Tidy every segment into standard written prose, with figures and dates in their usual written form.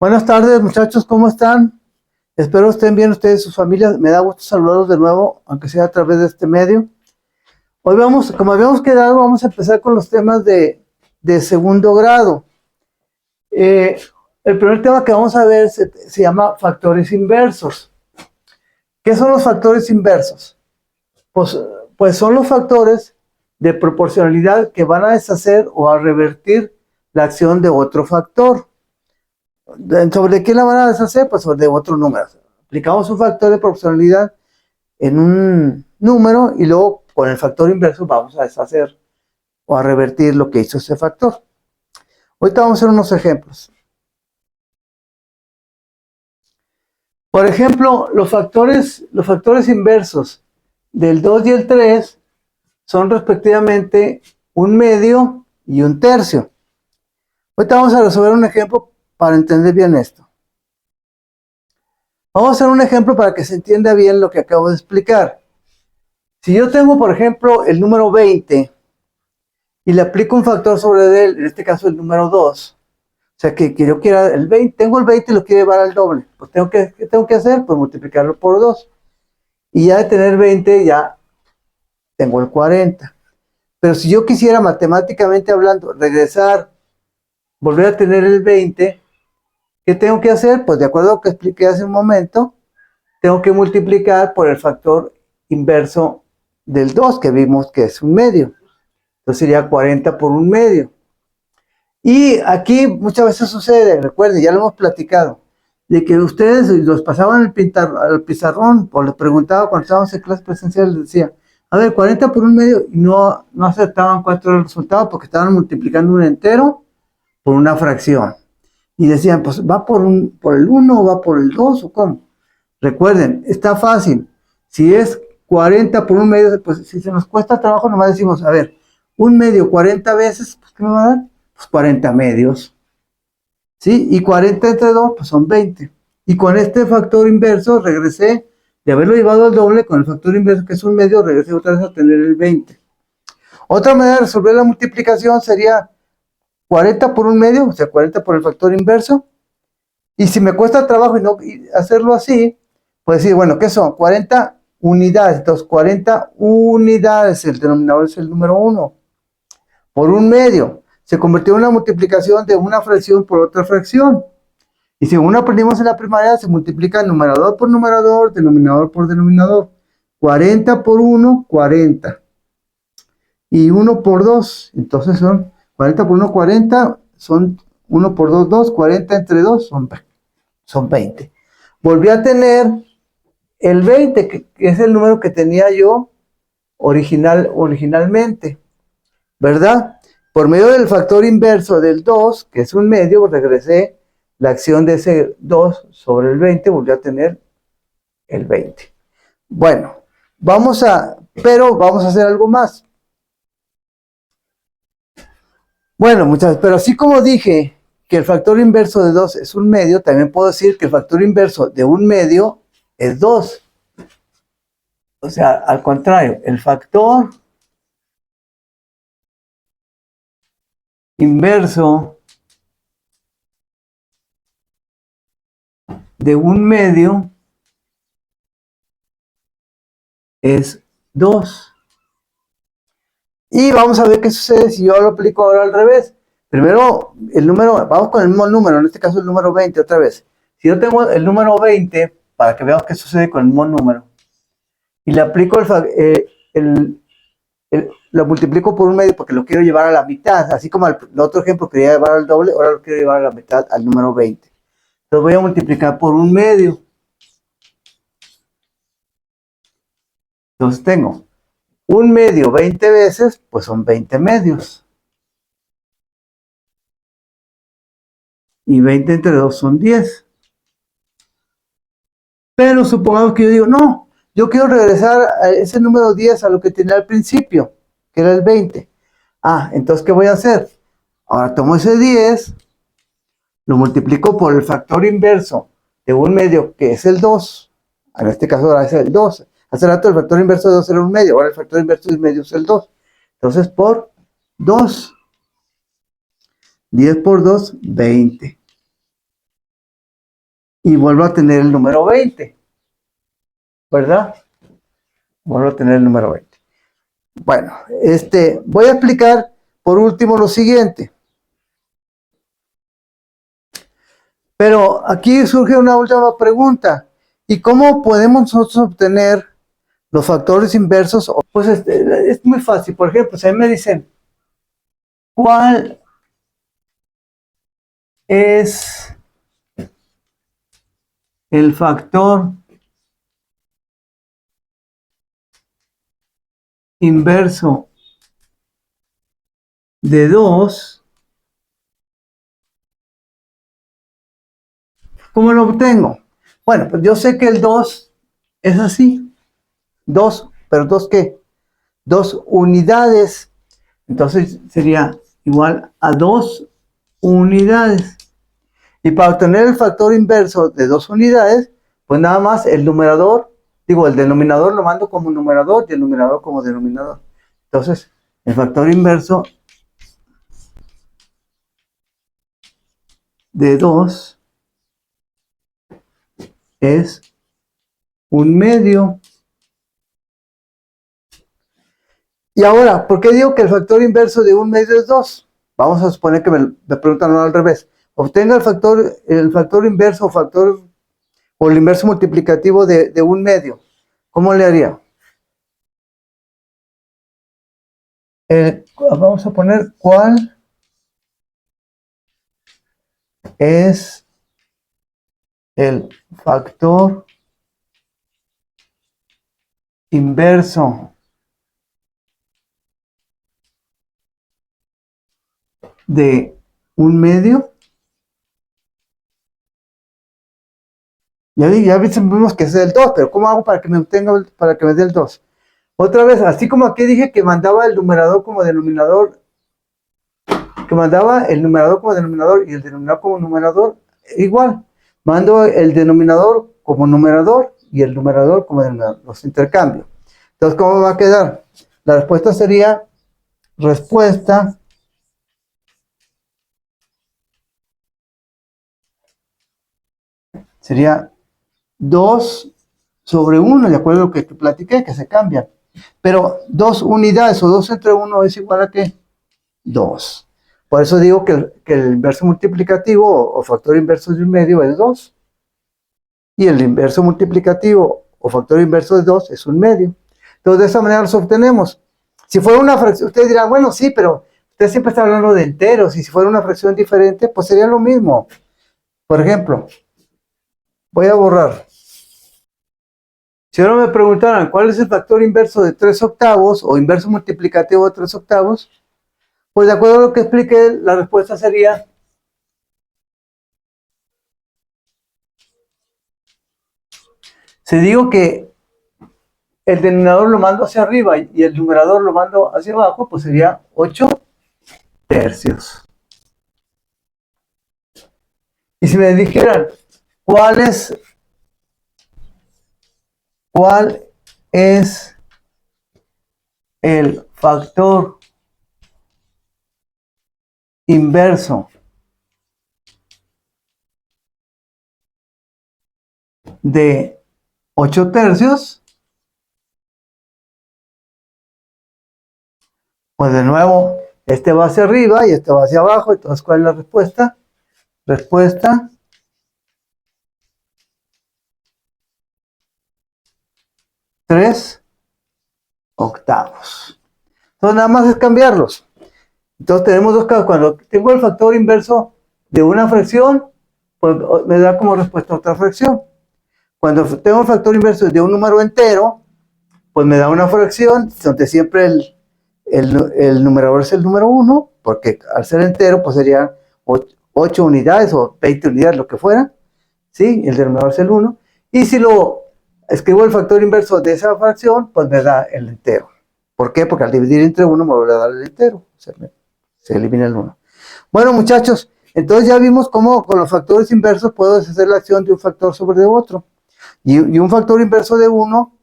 Buenas tardes, muchachos, ¿cómo están? Espero estén bien ustedes y sus familias. Me da gusto saludarlos de nuevo, aunque sea a través de este medio. Hoy vamos, como habíamos quedado, vamos a empezar con los temas de segundo grado. Eh, el primer tema que vamos a ver se llama factores inversos. ¿Qué son los factores inversos? Pues, pues son los factores de proporcionalidad que van a deshacer o a revertir la acción de otro factor. ¿Sobre qué la van a deshacer? Pues sobre otro número. Aplicamos un factor de proporcionalidad en un número y luego con el factor inverso vamos a deshacer o a revertir lo que hizo ese factor. Ahorita vamos a hacer unos ejemplos. Por ejemplo, los factores inversos del 2 y el 3 son respectivamente un medio y un tercio. Ahorita vamos a resolver un ejemplo para entender bien esto. Vamos a hacer un ejemplo para que se entienda bien lo que acabo de explicar. Si yo tengo, por ejemplo, el número 20 y le aplico un factor sobre él, en este caso el número 2, o sea que yo quiera el 20, tengo el 20 y lo quiero llevar al doble, pues ¿qué tengo que hacer? Pues multiplicarlo por 2. Y ya de tener 20 ya tengo el 40. Pero si yo quisiera matemáticamente hablando regresar, volver a tener el 20, ¿qué tengo que hacer? Pues de acuerdo a lo que expliqué hace un momento, tengo que multiplicar por el factor inverso del 2, que vimos que es un medio. Entonces sería 40 por un medio. Y aquí muchas veces sucede, recuerden, ya lo hemos platicado, de que ustedes los pasaban al pizarrón o les preguntaba cuando estábamos en clase presencial, les decía, a ver, 40 por un medio, y no aceptaban cuál era el resultado porque estaban multiplicando un entero por una fracción. Y decían, pues, ¿va por el 1 o va por el 2 o cómo? Recuerden, está fácil. Si es 40 por un medio, pues si se nos cuesta trabajo, nomás decimos, a ver, un medio 40 veces, pues ¿qué me va a dar? Pues 40 medios. ¿Sí? Y 40 entre 2, pues son 20. Y con este factor inverso regresé, de haberlo llevado al doble, con el factor inverso que es un medio, regresé otra vez a tener el 20. Otra manera de resolver la multiplicación sería 40 por un medio, o sea, 40 por el factor inverso. Y si me cuesta trabajo y hacerlo así, pues decir, bueno, ¿qué son? 40 unidades. Entonces, 40 unidades, el denominador es el número 1. Por un medio. Se convirtió en una multiplicación de una fracción por otra fracción. Y según aprendimos en la primaria, se multiplica numerador por numerador, denominador por denominador. 40 por 1, 40. Y 1 por 2, entonces son 40 por 1, 40, son 1 por 2, 2, 40 entre 2 son 20. Volví a tener el 20, que es el número que tenía yo originalmente, ¿verdad? Por medio del factor inverso del 2, que es un medio, regresé la acción de ese 2 sobre el 20, volví a tener el 20. Bueno, pero vamos a hacer algo más. Bueno, muchachos, pero así como dije que el factor inverso de 2 es un medio, también puedo decir que el factor inverso de un medio es 2. O sea, al contrario, el factor inverso de un medio es 2. Y vamos a ver qué sucede si yo lo aplico ahora al revés. Primero, el número, vamos con el mismo número, en este caso el número 20 otra vez. Si yo tengo el número 20, para que veamos qué sucede con el mismo número, y le aplico lo multiplico por un medio porque lo quiero llevar a la mitad, así como el otro ejemplo quería llevar al doble, ahora lo quiero llevar a la mitad al número 20. Entonces voy a multiplicar por un medio. Entonces tengo un medio 20 veces, pues son 20 medios. Y 20 entre 2 son 10. Pero supongamos que yo digo, no, yo quiero regresar a ese número 10 a lo que tenía al principio, que era el 20. Entonces, ¿qué voy a hacer? Ahora tomo ese 10, lo multiplico por el factor inverso de un medio, que es el 2. En este caso ahora es el 2. Hace rato el factor inverso de 2 era un medio, ahora el factor inverso del medio es el 2. Entonces, por 2. 10 por 2, 20. y vuelvo a tener el número 20, ¿verdad? Vuelvo a tener el número 20. Bueno, voy a explicar por último lo siguiente. Pero aquí surge una última pregunta. ¿Y cómo podemos nosotros obtener los factores inversos? Pues es muy fácil. Por ejemplo, si a mí me dicen, ¿cuál es el factor inverso de 2? ¿Cómo lo obtengo? Bueno, pues yo sé que el 2 es así. 2, pero ¿2 qué? 2 unidades. Entonces sería igual a 2 unidades. Y para obtener el factor inverso de 2 unidades, pues nada más el numerador, el denominador lo mando como numerador y el numerador como denominador. Entonces, el factor inverso de 2 es 1/2. Y ahora, ¿por qué digo que el factor inverso de 1/2 es 2? Vamos a suponer que me preguntan al revés. Obtenga el factor inverso o el inverso multiplicativo de 1/2. ¿Cómo le haría? Vamos a poner cuál es el factor inverso de 1/2. Ya vimos que es el 2, pero ¿cómo hago para que me dé el 2? Otra vez, así como aquí dije que mandaba el numerador como denominador, y el denominador como numerador, igual, mando el denominador como numerador y el numerador como denominador, los intercambio. Entonces, ¿cómo va a quedar? La respuesta sería sería 2 sobre 1, de acuerdo a lo que te platiqué, que se cambian. Pero 2 unidades o 2 entre 1 es igual a ¿qué? 2. Por eso digo que el inverso multiplicativo o factor inverso de 1/2 es 2. Y el inverso multiplicativo o factor inverso de 2 es 1/2. Entonces, de esa manera los obtenemos. Si fuera una fracción, ustedes dirán, bueno, sí, pero usted siempre está hablando de enteros, y si fuera una fracción diferente, pues sería lo mismo. Por ejemplo, voy a borrar. Si ahora me preguntaran cuál es el factor inverso de 3/8 o inverso multiplicativo de 3/8, pues de acuerdo a lo que expliqué, la respuesta sería si digo que el denominador lo mando hacia arriba y el numerador lo mando hacia abajo, pues sería 8/3. Y si me dijeran cuál es el factor inverso de 8/3, pues de nuevo, este va hacia arriba y este va hacia abajo. Entonces, ¿cuál es la respuesta? Respuesta 3/8. Entonces, nada más es cambiarlos. Entonces, tenemos dos casos. Cuando tengo el factor inverso de una fracción, pues me da como respuesta otra fracción. Cuando tengo el factor inverso de un número entero, pues me da una fracción donde siempre el numerador es el número 1, porque al ser entero, pues serían 8 unidades o 20 unidades, lo que fuera, ¿sí? El denominador es el 1. Y si lo escribo el factor inverso de esa fracción, pues me da el entero. ¿Por qué? Porque al dividir entre 1 me vuelve a dar el entero. Se elimina el 1. Bueno, muchachos, entonces ya vimos cómo con los factores inversos puedo deshacer la acción de un factor sobre otro. Y un factor inverso de 1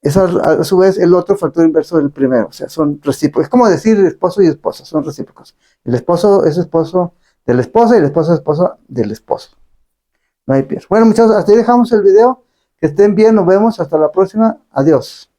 es a su vez el otro factor inverso del primero. O sea, son recíprocos. Es como decir esposo y esposa, son recíprocos. El esposo es esposo de la esposa y el esposo es esposo del esposo. No hay pierde. Bueno, muchachos, hasta ahí dejamos el video. Que estén bien, nos vemos. Hasta la próxima. Adiós.